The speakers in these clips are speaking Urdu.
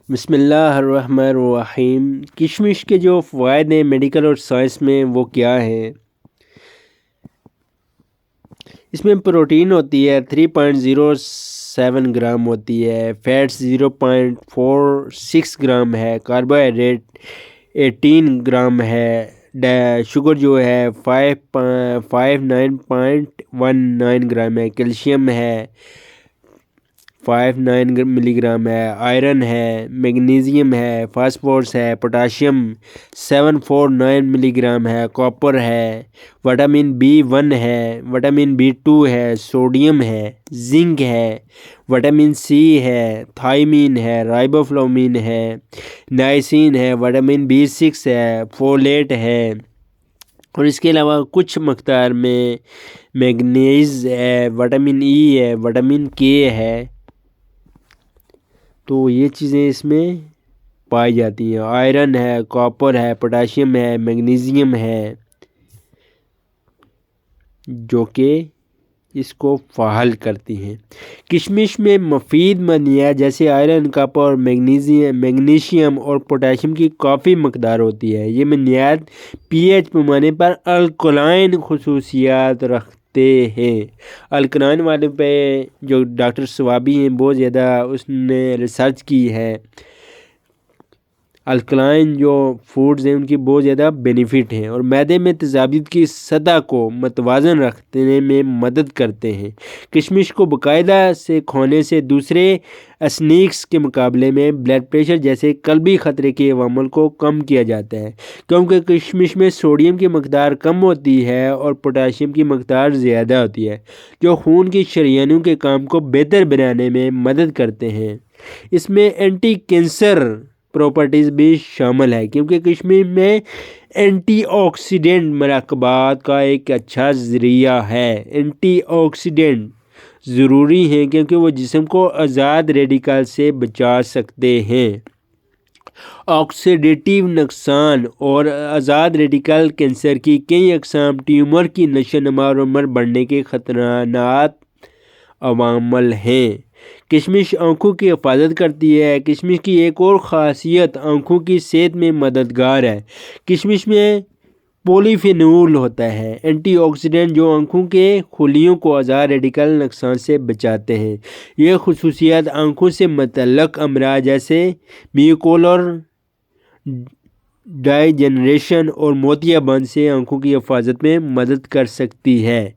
بسم اللہ الرحمن الرحیم۔ کشمش کے جو فوائد ہیں میڈیکل اور سائنس میں وہ کیا ہیں؟ اس میں پروٹین ہوتی ہے 3.07 گرام ہوتی ہے، فیٹس 0.46 گرام ہے، کاربوہائیڈریٹ 18 گرام ہے، شوگر جو ہے 59.19 گرام ہے، کیلشیم ہے 59 ملی گرام ہے، آئرن ہے، میگنیزیم ہے، فاسفورس ہے، پوٹاشیم 749 ملی گرام ہے، کاپر ہے، وٹامن B1 ہے، وٹامن B2 ہے، سوڈیم ہے، زنک ہے، وٹامن C ہے، تھائمین ہے، رائبوفلومین ہے، نائسین ہے، وٹامن B6 ہے، فولیٹ ہے، اور اس کے علاوہ کچھ مقدار میں میگنیز ہے، وٹامن E ہے، وٹامن K ہے۔ تو یہ چیزیں اس میں پائی جاتی ہیں۔ آئرن ہے، کاپر ہے، پوٹاشیم ہے، میگنیزیم ہے، جو کہ اس کو فعال کرتی ہیں۔ کشمش میں مفید معدنیات جیسے آئرن، کاپر، میگنیشیم اور پوٹاشیم کی کافی مقدار ہوتی ہے۔ یہ معدنیات پی ایچ پیمانے پر الکلائن خصوصیات رکھتے ہیں۔ الکلائن والے پہ جو ڈاکٹر ثوابی ہیں بہت زیادہ اس نے ریسرچ کی ہے۔ الکلائن جو فوڈز ہیں ان کی بہت زیادہ بینیفٹ ہیں اور معدے میں تیزابیت کی سطح کو متوازن رکھنے میں مدد کرتے ہیں۔ کشمش کو باقاعدہ سے کھانے سے دوسرے اسنیکس کے مقابلے میں بلڈ پریشر جیسے قلبی خطرے کے عوامل کو کم کیا جاتا ہے، کیونکہ کشمش میں سوڈیم کی مقدار کم ہوتی ہے اور پوٹاشیم کی مقدار زیادہ ہوتی ہے، جو خون کی شریانوں کے کام کو بہتر بنانے میں مدد کرتے ہیں۔ اس میں اینٹی کینسر پراپرٹیز بھی شامل ہے، کیونکہ کشمش میں اینٹی آکسیڈنٹ مرکبات کا ایک اچھا ذریعہ ہے۔ اینٹی آکسیڈنٹ ضروری ہیں کیونکہ وہ جسم کو آزاد ریڈیکل سے بچا سکتے ہیں۔ آکسیڈیٹیو نقصان اور آزاد ریڈیکل کینسر کی کئی اقسام، ٹیومر کی نشو نما اور عمر بڑھنے کے خطرناک عوامل ہیں۔ کشمش آنکھوں کی حفاظت کرتی ہے۔ کشمش کی ایک اور خاصیت آنکھوں کی صحت میں مددگار ہے۔ کشمش میں پولی فینول ہوتا ہے، اینٹی آکسیڈنٹ جو آنکھوں کے خلیوں کو آزاد ریڈیکل نقصان سے بچاتے ہیں۔ یہ خصوصیات آنکھوں سے متعلق امراض جیسے میوکولر ڈائی جنریشن اور موتیا بند سے آنکھوں کی حفاظت میں مدد کر سکتی ہے۔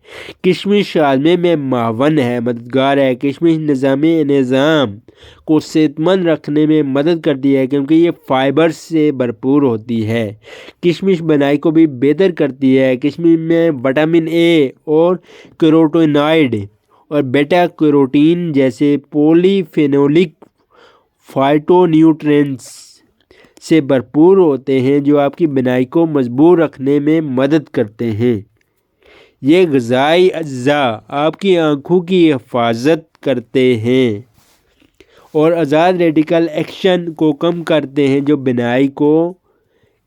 کشمش ہاضمے میں معاون ہے، مددگار ہے۔ کشمش نظام کو صحت مند رکھنے میں مدد کرتی ہے کیونکہ یہ فائبر سے بھرپور ہوتی ہے۔ کشمش بنائی کو بھی بہتر کرتی ہے۔ کشمش میں وٹامن A اور کیروٹینائڈ اور بیٹا کیروٹین جیسے پولی فینولک فائٹو نیوٹرینٹس سے بھرپور ہوتے ہیں جو آپ کی بنائی کو مضبوط رکھنے میں مدد کرتے ہیں۔ یہ غذائی اجزاء آپ کی آنکھوں کی حفاظت کرتے ہیں اور آزاد ریڈیکل ایکشن کو کم کرتے ہیں جو بنائی کو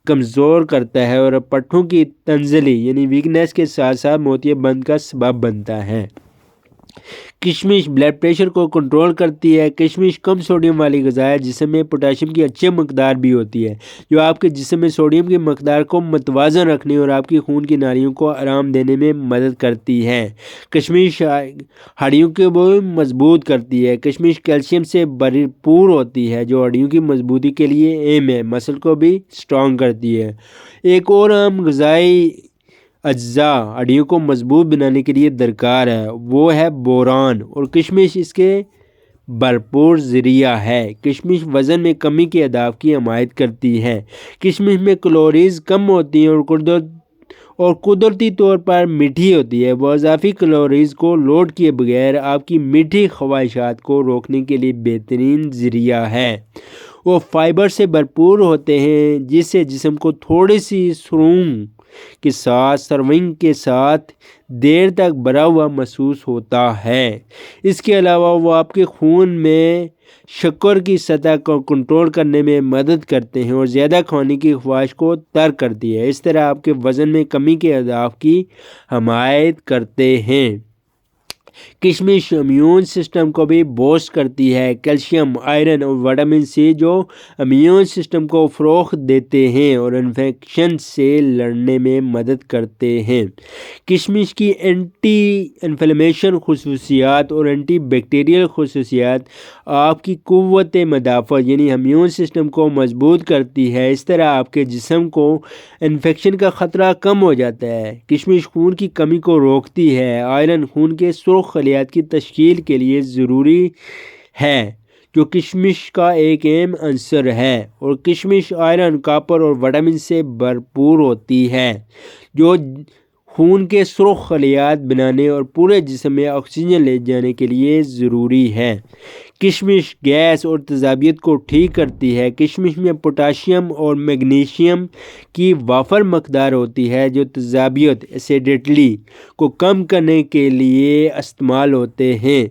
کمزور کرتا ہے اور پٹھوں کی تنزلی یعنی ویکنیس کے ساتھ ساتھ موتیا بند کا سبب بنتا ہے۔ کشمش بلڈ پریشر کو کنٹرول کرتی ہے۔ کشمش کم سوڈیم والی غذا ہے جسم میں پوٹاشیم کی اچھی مقدار بھی ہوتی ہے، جو آپ کے جسم میں سوڈیم کی مقدار کو متوازن رکھنے اور آپ کی خون کی نالیوں کو آرام دینے میں مدد کرتی ہے۔ کشمش ہڈیوں کو بھی مضبوط کرتی ہے۔ کشمش کیلشیم سے بھرپور ہوتی ہے جو ہڈیوں کی مضبوطی کے لیے اہم ہے، مسل کو بھی اسٹرانگ کرتی ہے۔ ایک اور اہم غذائی اجزاء ہڈیوں کو مضبوط بنانے کے لیے درکار ہے، وہ ہے بوران، اور کشمش اس کے بھرپور ذریعہ ہے۔ کشمش وزن میں کمی کے اہداف کی حمایت کرتی ہے۔ کشمش میں کیلوریز کم ہوتی ہیں اور قدرتی طور پر میٹھی ہوتی ہے۔ وہ اضافی کیلوریز کو لوڈ کیے بغیر آپ کی میٹھی خواہشات کو روکنے کے لیے بہترین ذریعہ ہے۔ وہ فائبر سے بھرپور ہوتے ہیں جس سے جسم کو تھوڑی سی سرونگ کے ساتھ دیر تک بھرا ہوا محسوس ہوتا ہے۔ اس کے علاوہ وہ آپ کے خون میں شکر کی سطح کو کنٹرول کرنے میں مدد کرتے ہیں اور زیادہ کھانے کی خواہش کو ترک کرتی ہے۔ اس طرح آپ کے وزن میں کمی کے اہداف کی حمایت کرتے ہیں۔ کشمش امیون سسٹم کو بھی بوسٹ کرتی ہے۔ کیلشیم، آئرن اور وٹامن سی جو امیون سسٹم کو فروغ دیتے ہیں اور انفیکشن سے لڑنے میں مدد کرتے ہیں۔ کشمش کی اینٹی انفلیمیشن خصوصیات اور اینٹی بیکٹیریل خصوصیات آپ کی قوت مدافعت یعنی امیون سسٹم کو مضبوط کرتی ہے۔ اس طرح آپ کے جسم کو انفیکشن کا خطرہ کم ہو جاتا ہے۔ کشمش خون کی کمی کو روکتی ہے۔ آئرن خون کے سرخ خلیات کی تشکیل کے لیے ضروری ہے جو کشمش کا ایک اہم عنصر ہے، اور کشمش آئرن، کاپر اور وٹامن سے بھرپور ہوتی ہے جو خون کے سرخ خلیات بنانے اور پورے جسم میں آکسیجن لے جانے کے لیے ضروری ہے۔ کشمش گیس اور تیزابیت کو ٹھیک کرتی ہے۔ کشمش میں پوٹاشیم اور میگنیشیم کی وافر مقدار ہوتی ہے جو تیزابیت ایسیڈیٹی کو کم کرنے کے لیے استعمال ہوتے ہیں۔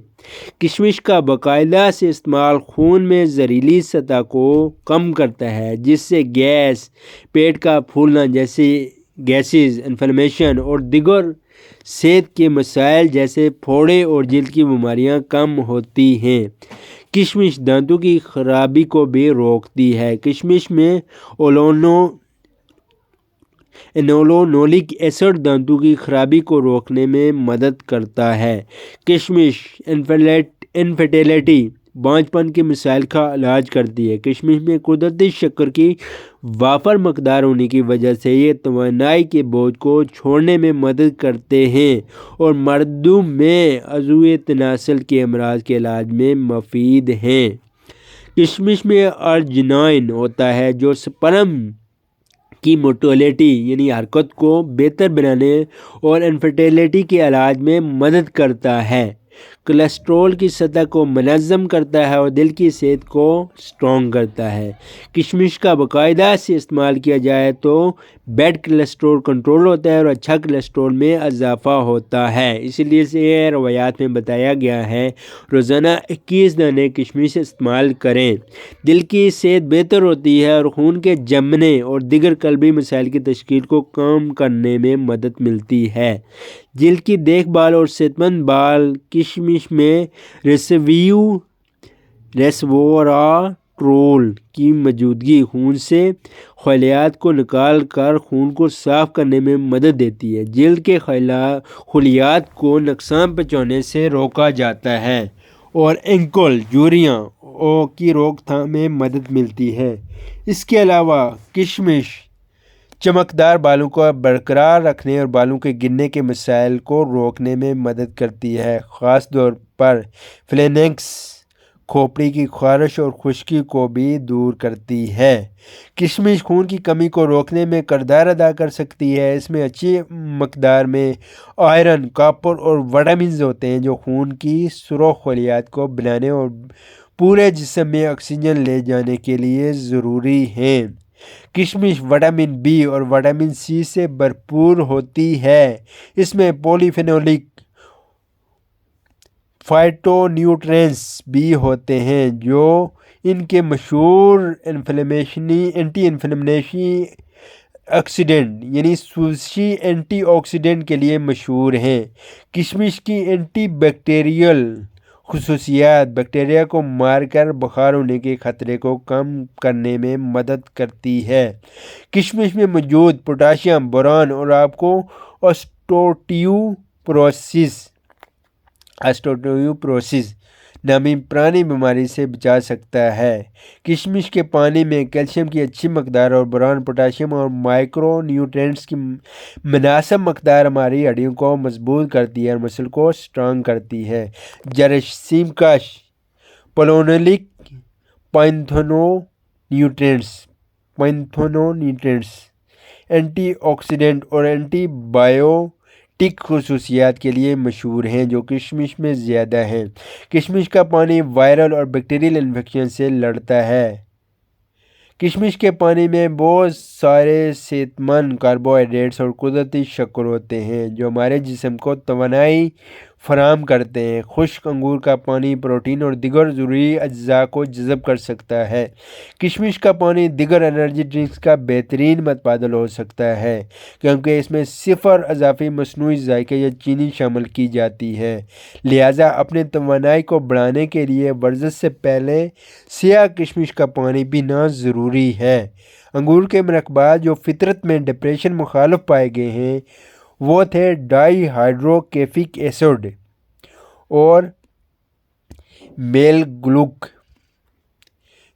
کشمش کا باقاعدہ سے استعمال خون میں زہریلی سطح کو کم کرتا ہے جس سے گیس، پیٹ کا پھولنا جیسے گیسز، انفلیمیشن اور دیگر صحت کے مسائل جیسے پھوڑے اور جلد کی بیماریاں کم ہوتی ہیں۔ کشمش دانتوں کی خرابی کو بھی روکتی ہے۔ کشمش میں انولونولک ایسڈ دانتوں کی خرابی کو روکنے میں مدد کرتا ہے۔ کشمش انفرٹیلٹی، بانجھپن کے مسائل کا علاج کرتی ہے۔ کشمش میں قدرتی شکر کی وافر مقدار ہونے کی وجہ سے یہ توانائی کے بوجھ کو چھوڑنے میں مدد کرتے ہیں اور مردوں میں عضوی تناسل کے امراض کے علاج میں مفید ہیں۔ کشمش میں ارجنائن ہوتا ہے جو سپرم کی موٹیلیٹی یعنی حرکت کو بہتر بنانے اور انفرٹیلٹی کے علاج میں مدد کرتا ہے۔ کولیسٹرول کی سطح کو منظم کرتا ہے اور دل کی صحت کو سٹرونگ کرتا ہے۔ کشمش کا باقاعدہ سے استعمال کیا جائے تو بیڈ کولیسٹرول کنٹرول ہوتا ہے اور اچھا کولیسٹرول میں اضافہ ہوتا ہے۔ اس لیے اسے روایات میں بتایا گیا ہے روزانہ 21 دانے کشمش استعمال کریں۔ دل کی صحت بہتر ہوتی ہے اور خون کے جمنے اور دیگر قلبی مسائل کی تشکیل کو کم کرنے میں مدد ملتی ہے۔ جلد کی دیکھ بھال اور صحت مند بال، کشمش میں ریسوراٹرول کی موجودگی خون سے خلیات کو نکال کر خون کو صاف کرنے میں مدد دیتی ہے۔ جلد کے خلیات کو نقصان پہنچانے سے روکا جاتا ہے اور اینکل جھریوں کی روک تھام میں مدد ملتی ہے۔ اس کے علاوہ کشمش چمکدار بالوں کو برقرار رکھنے اور بالوں کے گرنے کے مسائل کو روکنے میں مدد کرتی ہے، خاص طور پر فلینکس، کھوپڑی کی خارش اور خشکی کو بھی دور کرتی ہے۔ کشمش خون کی کمی کو روکنے میں کردار ادا کر سکتی ہے۔ اس میں اچھی مقدار میں آئرن، کاپر اور وٹامنز ہوتے ہیں جو خون کی سرخ خلیات کو بنانے اور پورے جسم میں آکسیجن لے جانے کے لیے ضروری ہیں۔ کشمش وٹامن بی اور وٹامن سی سے بھرپور ہوتی ہے۔ اس میں پولی فینولک فائٹو نیوٹرینٹس بھی ہوتے ہیں جو ان کے مشہور اینٹی انفلیمیشنی آکسیڈنٹ یعنی سوزشی اینٹی آکسیڈنٹ کے لیے مشہور ہیں۔ کشمش کی اینٹی بیکٹیریل خصوصیات بیکٹیریا کو مار کر بخار ہونے کے خطرے کو کم کرنے میں مدد کرتی ہے۔ کشمش میں موجود پوٹاشیم، بوران اور آپ کو آسٹوٹیوپروسس نامی پرانی بیماری سے بچا سکتا ہے۔ کشمش کے پانی میں کیلشیم کی اچھی مقدار اور بوران، پوٹاشیم اور مائکرو نیوٹرینٹس کی مناسب مقدار ہماری ہڈیوں کو مضبوط کرتی ہے اور مسل کو سٹرانگ کرتی ہے۔ جراثیم کش پولونولک پائتھونیوٹرینٹس اینٹی آکسیڈنٹ اور اینٹی بائیوٹک خصوصیات کے لیے مشہور ہیں جو کشمش میں زیادہ ہیں۔ کشمش کا پانی وائرل اور بیکٹیریل انفیکشن سے لڑتا ہے۔ کشمش کے پانی میں بہت سارے صحت مند کاربوہائیڈریٹس اور قدرتی شکر ہوتے ہیں جو ہمارے جسم کو توانائی فراہم کرتے ہیں۔ خشک انگور کا پانی پروٹین اور دیگر ضروری اجزاء کو جذب کر سکتا ہے۔ کشمش کا پانی دیگر انرجی ڈرنکس کا بہترین متبادل ہو سکتا ہے کیونکہ اس میں صفر اضافی مصنوعی ذائقہ یا چینی شامل کی جاتی ہے، لہٰذا اپنے توانائی کو بڑھانے کے لیے ورزش سے پہلے سیاہ کشمش کا پانی پینا ضروری ہے۔ انگور کے مرکبات جو فطرت میں ڈپریشن مخالف پائے گئے ہیں وہ تھے ڈائی ہائیڈرو کیفک ایسڈ اور میل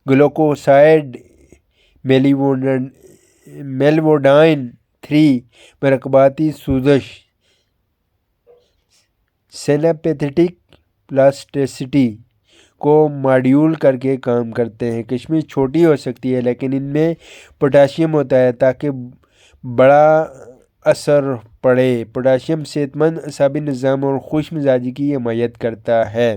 گلوکوسائڈ میلوڈائن 3 مرکباتی سوزش سینیپیتھیٹک پلاسٹیسٹی کو ماڈیول کر کے کام کرتے ہیں۔ کشمش چھوٹی ہو سکتی ہے لیکن ان میں پوٹاشیم ہوتا ہے تاکہ بڑا اثر پڑے۔ پوٹاشیم صحت مند اعصابی نظام اور خوش مزاجی کی حمایت کرتا ہے۔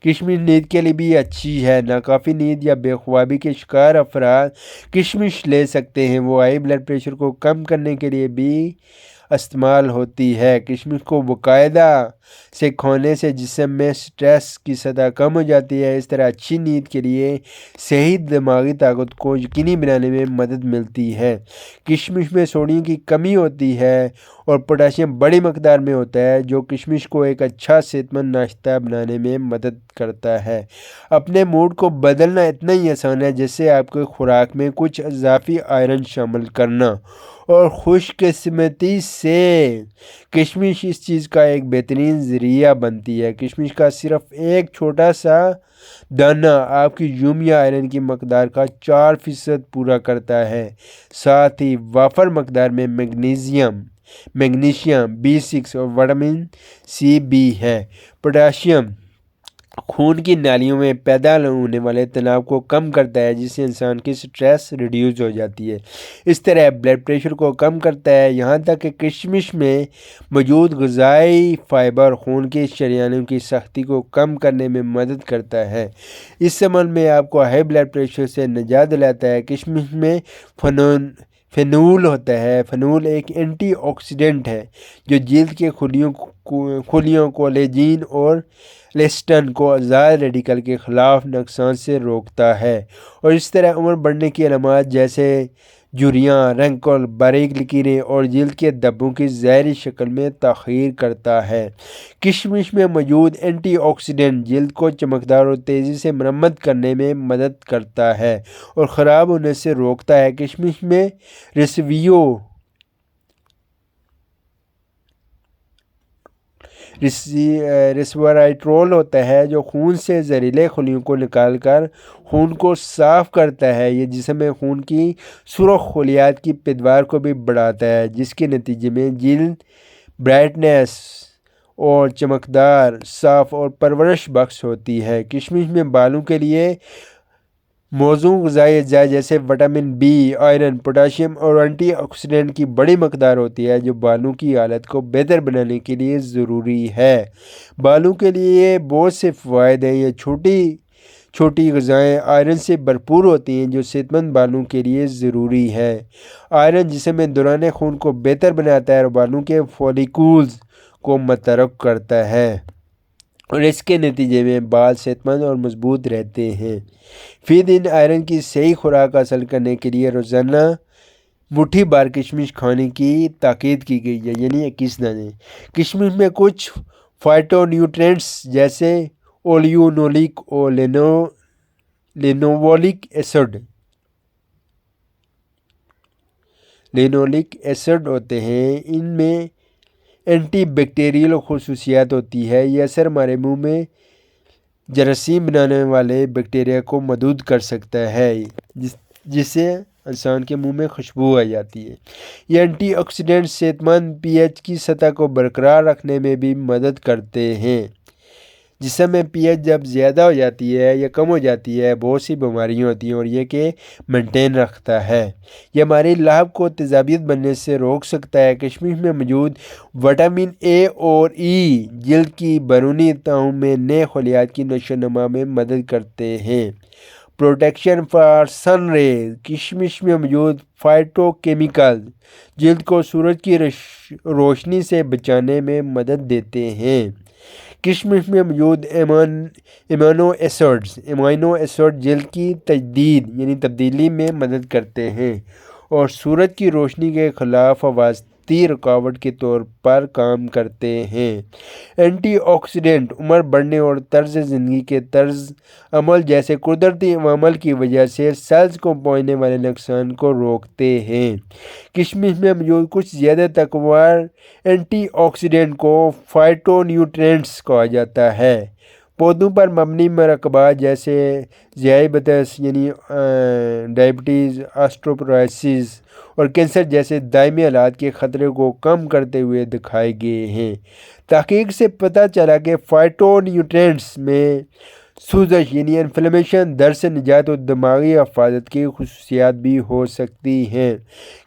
کشمش نیند کے لیے بھی اچھی ہے۔ ناکافی نیند یا بے خوابی کے شکار افراد کشمش لے سکتے ہیں۔ وہ ہائی بلڈ پریشر کو کم کرنے کے لیے بھی استعمال ہوتی ہے۔ کشمش کو باقاعدہ سے کھانے سے جسم میں سٹریس کی سطح کم ہو جاتی ہے۔ اس طرح اچھی نیند کے لیے صحیح دماغی طاقت کو یقینی بنانے میں مدد ملتی ہے۔ کشمش میں سوڈیم کی کمی ہوتی ہے اور پوٹاشیم بڑی مقدار میں ہوتا ہے جو کشمش کو ایک اچھا صحت مند ناشتہ بنانے میں مدد کرتا ہے۔ اپنے موڈ کو بدلنا اتنا ہی آسان ہے جیسے آپ کے خوراک میں کچھ اضافی آئرن شامل کرنا، اور خوش قسمتی سے کشمش اس چیز کا ایک بہترین ذریعہ بنتی ہے۔ کشمش کا صرف ایک چھوٹا سا دانہ آپ کی یومیہ آئرن کی مقدار کا 4% پورا کرتا ہے، ساتھ ہی وافر مقدار میں میگنیشیم B6 اور وٹامن C بھی ہے۔ پوٹاشیم خون کی نالیوں میں پیدا ہونے والے تناؤ کو کم کرتا ہے جس سے انسان کی سٹریس ریڈیوز ہو جاتی ہے، اس طرح بلڈ پریشر کو کم کرتا ہے۔ یہاں تک کہ کشمش میں موجود غذائی فائبر خون کے شریانوں کی سختی کو کم کرنے میں مدد کرتا ہے۔ اس عمل میں آپ کو ہائی بلڈ پریشر سے نجات دلاتا ہے۔ کشمش میں فینول ہوتا ہے۔ فینول ایک اینٹی آکسیڈنٹ ہے جو جلد کے خلیوں کولیجن اور الیسٹن کو آزاد ریڈیکل کے خلاف نقصان سے روکتا ہے اور اس طرح عمر بڑھنے کی علامات جیسے جھریاں، رنکل، باریک لکیریں اور جلد کے دھبوں کی ظاہری شکل میں تاخیر کرتا ہے۔ کشمش میں موجود اینٹی آکسیڈنٹ جلد کو چمکدار اور تیزی سے مرمت کرنے میں مدد کرتا ہے اور خراب ہونے سے روکتا ہے۔ کشمش میں ریسویرائٹرول ہوتا ہے جو خون سے زہریلے خلیوں کو نکال کر خون کو صاف کرتا ہے۔ یہ جسم میں خون کی سرخ خلیات کی پیداوار کو بھی بڑھاتا ہے جس کے نتیجے میں جلد برائٹنیس اور چمکدار، صاف اور پرورش بخش ہوتی ہے۔ کشمش میں بالوں کے لیے موزوں غذائی اجزاء جیسے وٹامن B، آئرن، پوٹاشیم اور اینٹی آکسیڈنٹ کی بڑی مقدار ہوتی ہے جو بالوں کی حالت کو بہتر بنانے کے لیے ضروری ہے۔ بالوں کے لیے بہت سے فوائد ہیں۔ یہ چھوٹی غذائیں آئرن سے بھرپور ہوتی ہیں جو صحت مند بالوں کے لیے ضروری ہے۔ آئرن جسم میں دوران خون کو بہتر بناتا ہے اور بالوں کے فولیکولز کو متحرک کرتا ہے اور اس کے نتیجے میں بال صحت مند اور مضبوط رہتے ہیں۔ فی دن آئرن کی صحیح خوراک حاصل کرنے کے لیے روزانہ مٹھی بھر کشمش کھانے کی تاکید کی گئی ہے، یعنی 21 دانے۔ کشمش میں کچھ فائٹو نیوٹرینٹس جیسے اولیونولک اور لینولک ایسڈ ہوتے ہیں۔ ان میں اینٹی بیکٹیریل خصوصیات ہوتی ہے۔ یہ اثر ہمارے منہ میں جراثیم بنانے والے بیکٹیریا کو محدود کر سکتا ہے جس سے انسان کے منہ میں خوشبو آ جاتی ہے۔ یہ اینٹی آکسیڈنٹ صحت مند پی ایچ کی سطح کو برقرار رکھنے میں بھی مدد کرتے ہیں۔ جسم میں پی ایچ جب زیادہ ہو جاتی ہے یا کم ہو جاتی ہے بہت سی بیماریاں ہوتی ہیں اور یہ کہ مینٹین رکھتا ہے۔ یہ ہماری لہب کو تیزابیت بننے سے روک سکتا ہے۔ کشمش میں موجود وٹامن A اور E جلد کی بیرونی تہوں میں نئے خلیات کی نشو و نما میں مدد کرتے ہیں۔ پروٹیکشن فار سن ریز، کشمش میں موجود فائٹو کیمیکلز جلد کو سورج کی روشنی سے بچانے میں مدد دیتے ہیں۔ کشمش میں موجود امینو ایسڈ جلد کی تجدید یعنی تبدیلی میں مدد کرتے ہیں اور سورج کی روشنی کے خلاف حفاظتی رکاوٹ کے طور پر کام کرتے ہیں۔ اینٹی آکسیڈنٹ عمر بڑھنے اور طرز زندگی کے طرز عمل جیسے قدرتی عوامل کی وجہ سے سیلز کو پہنچنے والے نقصان کو روکتے ہیں۔ کشمش میں موجود کچھ زیادہ طاقتور اینٹی آکسیڈنٹ کو فائٹو نیوٹرینٹس کہا جاتا ہے۔ پودوں پر مبنی مرکبات جیسے ذیابیطس یعنی ڈائبٹیز، آسٹروپورائسس اور کینسر جیسے دائمی حالات کے خطرے کو کم کرتے ہوئے دکھائے گئے ہیں۔ تحقیق سے پتہ چلا کہ فائٹو نیوٹرینٹس میں سوزش یعنی انفلیمیشن، درد سے نجات اور دماغی حفاظت کی خصوصیات بھی ہو سکتی ہیں۔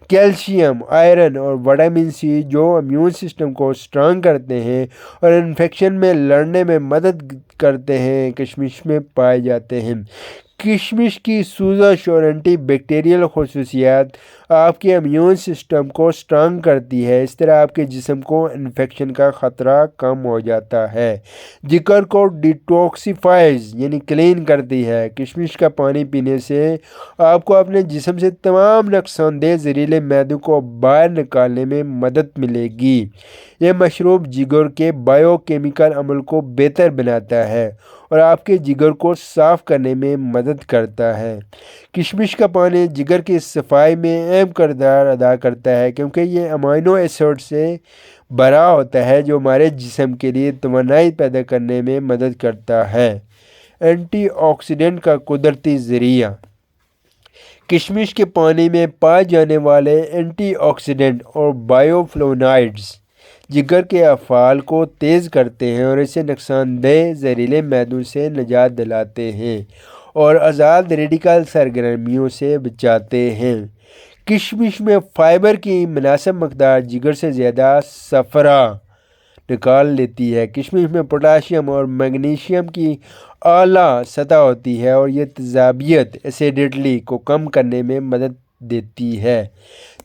کیلشیم، آئرن اور وٹامن سی جو امیون سسٹم کو اسٹرانگ کرتے ہیں اور انفیکشن میں لڑنے میں مدد کرتے ہیں، کشمش میں پائے جاتے ہیں۔ کشمش کی سوزش اور اینٹی بیکٹیریل خصوصیات آپ کے امیون سسٹم کو اسٹرانگ کرتی ہے، اس طرح آپ کے جسم کو انفیکشن کا خطرہ کم ہو جاتا ہے۔ جگر کو ڈیٹاکسیفائز یعنی کلین کرتی ہے۔ کشمش کا پانی پینے سے آپ کو اپنے جسم سے تمام نقصان دہ زہریلے معدے کو باہر نکالنے میں مدد ملے گی۔ یہ مشروب جگر کے بائیو کیمیکل عمل کو بہتر بناتا ہے اور آپ کے جگر کو صاف کرنے میں مدد کرتا ہے۔ کشمش کا پانی جگر کی صفائی میں اہم کردار ادا کرتا ہے کیونکہ یہ امینو ایسڈ سے بھرا ہوتا ہے جو ہمارے جسم کے لیے توانائی پیدا کرنے میں مدد کرتا ہے۔ اینٹی آکسیڈنٹ کا قدرتی ذریعہ۔ کشمش کے پانی میں پائے جانے والے اینٹی آکسیڈنٹ اور بائیو فلوونائڈز جگر کے افعال کو تیز کرتے ہیں اور اسے نقصان دہ زہریلے معدوں سے نجات دلاتے ہیں اور آزاد ریڈیکل سرگرمیوں سے بچاتے ہیں۔ کشمش میں فائبر کی مناسب مقدار جگر سے زیادہ صفرا نکال لیتی ہے۔ کشمش میں پوٹاشیم اور میگنیشیم کی اعلیٰ سطح ہوتی ہے اور یہ تیزابیت ایسیڈیٹی کو کم کرنے میں مدد دیتی ہے۔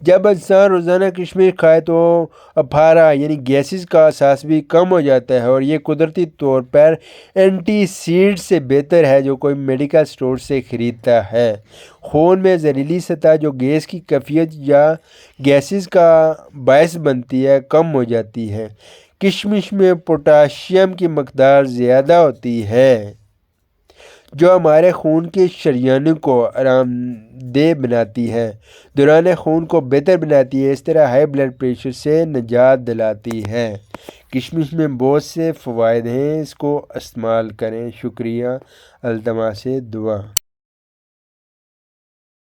جب انسان روزانہ کشمش کھائے تو اپارا یعنی گیسز کا احساس بھی کم ہو جاتا ہے اور یہ قدرتی طور پر اینٹی سیڈ سے بہتر ہے جو کوئی میڈیکل اسٹور سے خریدتا ہے۔ خون میں زہریلی سطح جو گیس کی کیفیت یا گیسز کا باعث بنتی ہے کم ہو جاتی ہے۔ کشمش میں پوٹاشیم کی مقدار زیادہ ہوتی ہے جو ہمارے خون کے شریانوں کو آرام دہ بناتی ہے، دوران خون کو بہتر بناتی ہے، اس طرح ہائی بلڈ پریشر سے نجات دلاتی ہے۔ کشمش میں بہت سے فوائد ہیں، اس کو استعمال کریں۔ شکریہ۔ التماس دعا۔